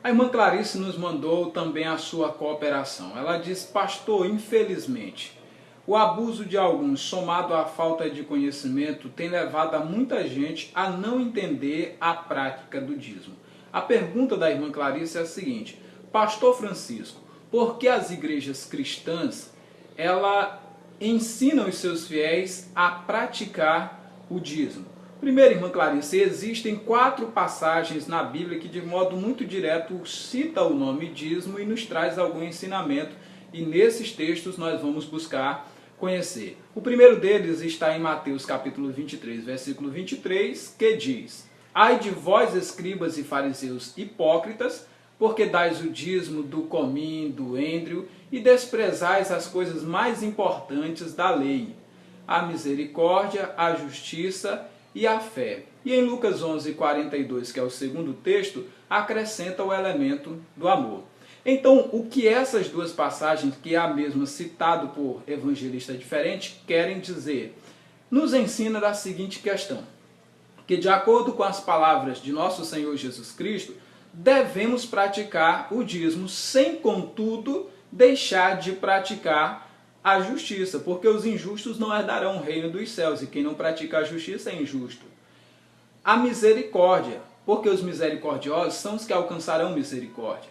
A irmã Clarice nos mandou também a sua cooperação. Ela diz: pastor, infelizmente, o abuso de alguns, somado à falta de conhecimento, tem levado a muita gente a não entender a prática do dízimo. A pergunta da irmã Clarice é a seguinte: pastor Francisco, por que as igrejas cristãs ensinam os seus fiéis a praticar o dízimo? Primeiro, irmã Clarice, existem 4 passagens na Bíblia que de modo muito direto cita o nome dízimo e nos traz algum ensinamento, e nesses textos nós vamos buscar conhecer. O primeiro deles está em Mateus capítulo 23, versículo 23, que diz: ai de vós, escribas e fariseus hipócritas, porque dais o dízimo do cominho, do endrio, e desprezais as coisas mais importantes da lei, a misericórdia, a justiça e a fé. E em Lucas 11:42, que é o segundo texto, acrescenta o elemento do amor. Então, o que essas duas passagens, que é a mesma citado por evangelistas diferentes, querem dizer? Nos ensina da seguinte questão: que de acordo com as palavras de nosso Senhor Jesus Cristo, devemos praticar o dízimo, sem contudo deixar de praticar a justiça, porque os injustos não herdarão o reino dos céus, e quem não pratica a justiça é injusto. A misericórdia, porque os misericordiosos são os que alcançarão misericórdia.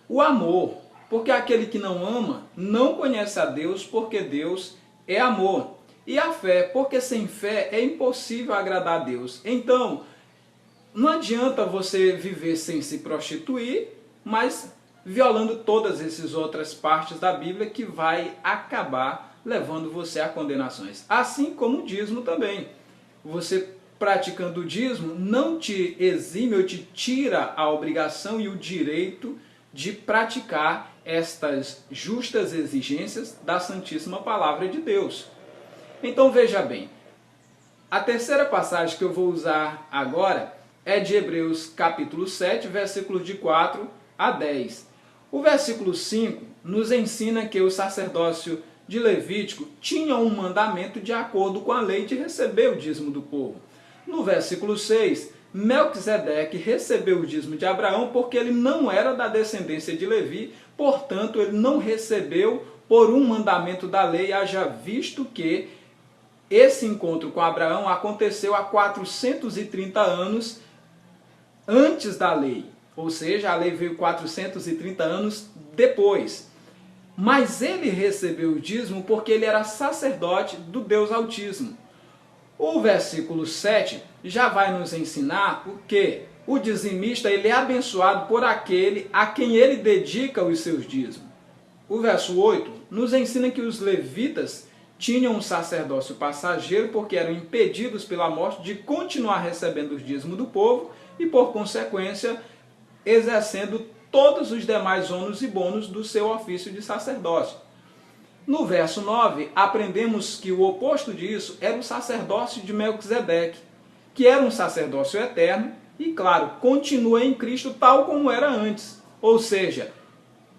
O amor, porque aquele que não ama não conhece a Deus, porque Deus é amor. E a fé, porque sem fé é impossível agradar a Deus. Então, não adianta você viver sem se prostituir, mas violando todas essas outras partes da Bíblia, que vai acabar levando você a condenações. Assim como o dízimo também. Você praticando o dízimo não te exime ou te tira a obrigação e o direito de praticar estas justas exigências da Santíssima Palavra de Deus. Então veja bem, a terceira passagem que eu vou usar agora é de Hebreus capítulo 7, versículos de 4 a 10. O versículo 5 nos ensina que o sacerdócio de Levítico tinha um mandamento de acordo com a lei de receber o dízimo do povo. No versículo 6, Melquisedeque recebeu o dízimo de Abraão porque ele não era da descendência de Levi, portanto ele não recebeu por um mandamento da lei, haja visto que esse encontro com Abraão aconteceu há 430 anos antes da lei. Ou seja, a lei veio 430 anos depois. Mas ele recebeu o dízimo porque ele era sacerdote do Deus Altíssimo. O versículo 7 já vai nos ensinar o que o dizimista ele é abençoado por aquele a quem ele dedica os seus dízimos. O verso 8 nos ensina que os levitas tinham um sacerdócio passageiro porque eram impedidos pela morte de continuar recebendo os dízimos do povo e, por consequência, exercendo todos os demais ônus e bônus do seu ofício de sacerdócio. No verso 9, aprendemos que o oposto disso era o sacerdócio de Melquisedeque, que era um sacerdócio eterno e, claro, continua em Cristo tal como era antes. Ou seja,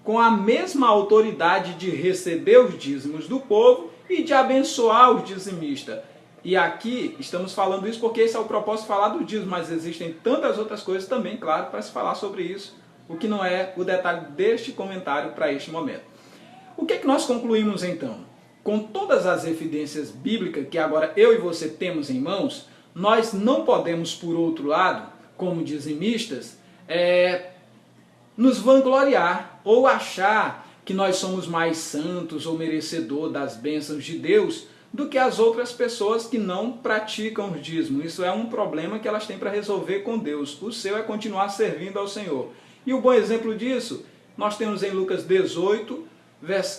com a mesma autoridade de receber os dízimos do povo e de abençoar os dizimistas. E aqui estamos falando isso porque esse é o propósito de falar do dízimo, mas existem tantas outras coisas também, claro, para se falar sobre isso, o que não é o detalhe deste comentário para este momento. O que é que nós concluímos então? Com todas as evidências bíblicas que agora eu e você temos em mãos, nós não podemos, por outro lado, como dizimistas, nos vangloriar ou achar que nós somos mais santos ou merecedor das bênçãos de Deus do que as outras pessoas que não praticam o dízimo. Isso é um problema que elas têm para resolver com Deus. O seu é continuar servindo ao Senhor. E o bom exemplo disso, nós temos em Lucas 18,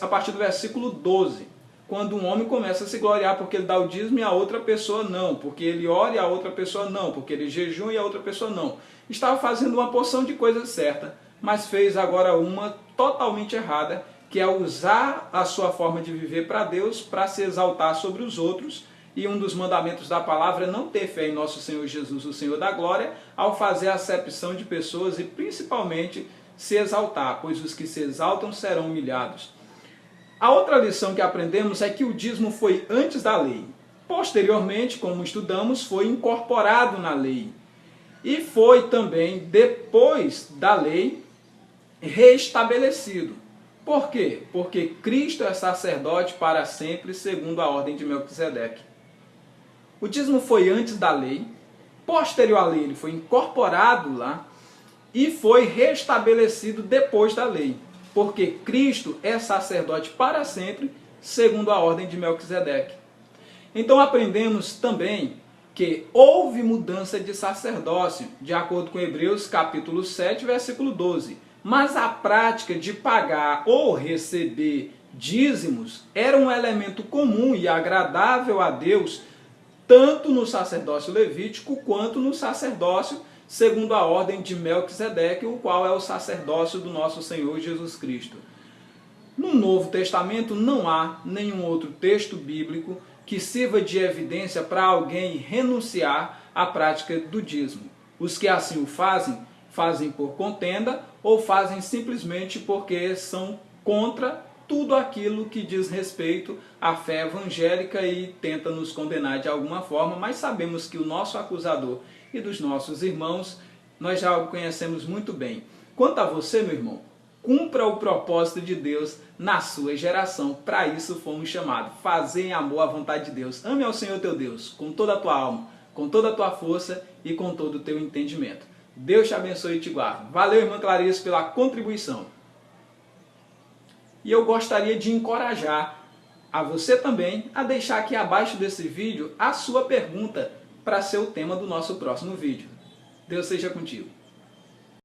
a partir do versículo 12, quando um homem começa a se gloriar porque ele dá o dízimo e a outra pessoa não, porque ele ora e a outra pessoa não, porque ele jejum e a outra pessoa não. Estava fazendo uma porção de coisas certas, mas fez agora uma totalmente errada, que é usar a sua forma de viver para Deus, para se exaltar sobre os outros. E um dos mandamentos da palavra é não ter fé em nosso Senhor Jesus, o Senhor da glória, ao fazer acepção de pessoas e principalmente se exaltar, pois os que se exaltam serão humilhados. A outra lição que aprendemos é que o dízimo foi antes da lei. Posteriormente, como estudamos, foi incorporado na lei. E foi também depois da lei restabelecido. Por quê? Porque Cristo é sacerdote para sempre, segundo a ordem de Melquisedeque. O dízimo foi antes da lei, posterior à lei ele foi incorporado lá e foi restabelecido depois da lei, porque Cristo é sacerdote para sempre, segundo a ordem de Melquisedeque. Então aprendemos também que houve mudança de sacerdócio, de acordo com Hebreus capítulo 7, versículo 12. Mas a prática de pagar ou receber dízimos era um elemento comum e agradável a Deus, tanto no sacerdócio levítico quanto no sacerdócio segundo a ordem de Melquisedeque, o qual é o sacerdócio do nosso Senhor Jesus Cristo. No Novo Testamento não há nenhum outro texto bíblico que sirva de evidência para alguém renunciar à prática do dízimo. Os que assim o fazem, fazem por contenda ou fazem simplesmente porque são contra tudo aquilo que diz respeito à fé evangélica e tenta nos condenar de alguma forma, mas sabemos que o nosso acusador e dos nossos irmãos nós já o conhecemos muito bem. Quanto a você, meu irmão, cumpra o propósito de Deus na sua geração. Para isso fomos chamados. Fazer em amor a vontade de Deus. Ame ao Senhor teu Deus com toda a tua alma, com toda a tua força e com todo o teu entendimento. Deus te abençoe e te guarde. Valeu, irmã Clarice, pela contribuição. E eu gostaria de encorajar a você também a deixar aqui abaixo desse vídeo a sua pergunta para ser o tema do nosso próximo vídeo. Deus seja contigo.